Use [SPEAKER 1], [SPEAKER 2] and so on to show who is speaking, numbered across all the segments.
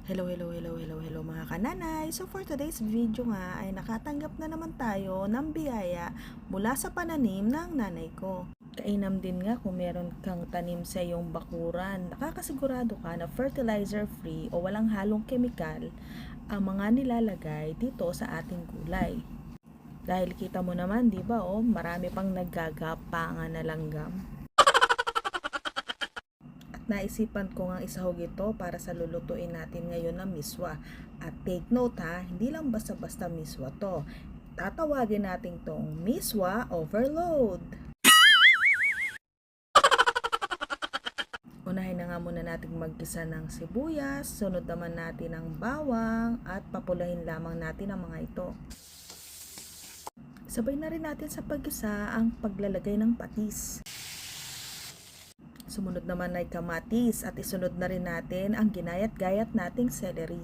[SPEAKER 1] Hello mga kananay. So for today's video nga ay nakatanggap na naman tayo ng biyaya mula sa pananim ng nanay ko. Kainam din nga kung meron kang tanim sa iyong bakuran, nakakasigurado ka na fertilizer free o walang halong kemikal ang mga nilalagay dito sa ating gulay. Dahil kita mo naman, di ba, marami pang naggagapangan na langgam. Naisipan ko nga isahog ito para sa lulutuin natin ngayon na miswa. At take note ha, hindi lang basta-basta miswa to. Tatawagin natin tong miswa overload. Unahin na nga muna natin magkisa ng sibuyas, sunod naman natin ang bawang at papulahin lamang natin ang mga ito. Sabay na rin natin sa paggisa ang paglalagay ng patis. Sumunod naman ay kamatis at isunod na rin natin ang ginayat-gayat nating celery.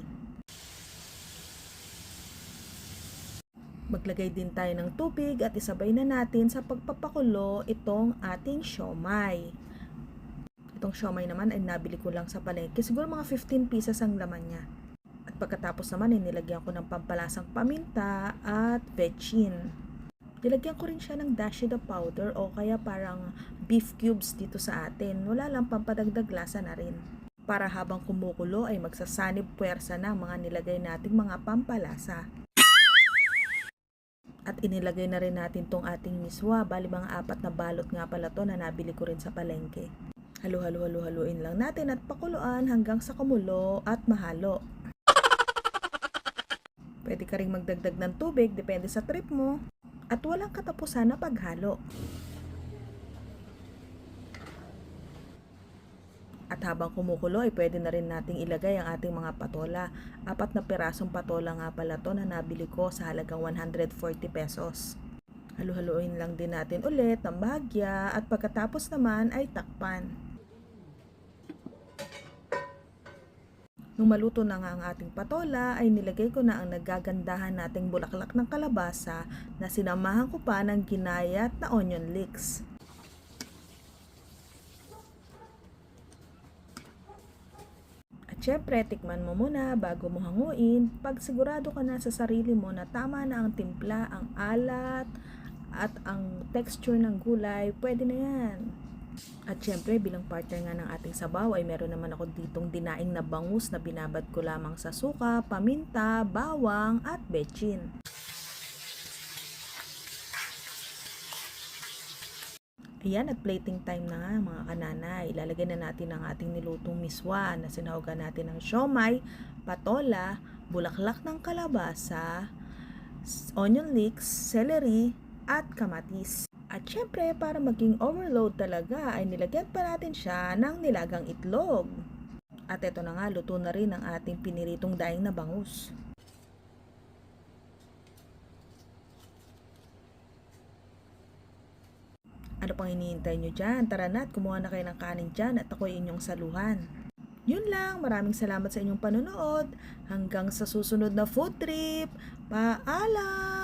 [SPEAKER 1] Maglagay din tayo ng tubig at isabay na natin sa pagpapakulo itong ating siomay. Itong siomay naman ay nabili ko lang sa palengke. Siguro mga 15 pieces ang laman niya. At pagkatapos naman ay nilagyan ko ng pampalasang paminta at vetchin. Nilagyan ko rin siya ng dashi powder o kaya parang beef cubes dito sa atin. Wala lang, pampadagdag lasa na rin. Para habang kumukulo ay magsasanib puwersa na mga nilagay nating mga pampalasa. At inilagay na rin natin tong ating miswa. Bali mga 4 na balot nga pala to na nabili ko rin sa palengke. Haluin lang natin at pakuluan hanggang sa kumulo at mahalo. Pwede ka rin magdagdag ng tubig, depende sa trip mo. At walang katapusan na paghalo. At habang kumukulo ay pwede na rin nating ilagay ang ating mga patola. 4 na pirasong patola nga pala to na nabili ko sa halagang 140 pesos. Haluin lang din natin ulit ng bahagya at pagkatapos naman ay takpan. Nung maluto na nga ang ating patola ay nilagay ko na ang nagagandahan nating bulaklak ng kalabasa na sinamahan ko pa ng ginayat na onion leeks. At syempre, tikman mo muna bago mo hanguin. Pag sigurado ka na sa sarili mo na tama na ang timpla, ang alat at ang texture ng gulay, pwede na yan. At syempre, bilang partner nga ng ating sabaw ay meron naman ako ditong dinaing na bangus na binabad ko lamang sa suka, paminta, bawang at betchin. Ayan, at plating time na nga mga kananay. Ilalagay na natin ang ating nilutong miswa na sinahugan natin ng siomay, patola, bulaklak ng kalabasa, onion leeks, celery at kamatis. At syempre, para maging overload talaga ay nilagyan pa natin siya ng nilagang itlog. At ito na nga, luto na rin ang ating piniritong daing na bangus. Ano pang hinihintay nyo dyan? Tara na at kumuha na kayo ng kanin dyan at ako'y inyong saluhan. Yun lang, maraming salamat sa inyong panonood. Hanggang sa susunod na food trip. Paalam!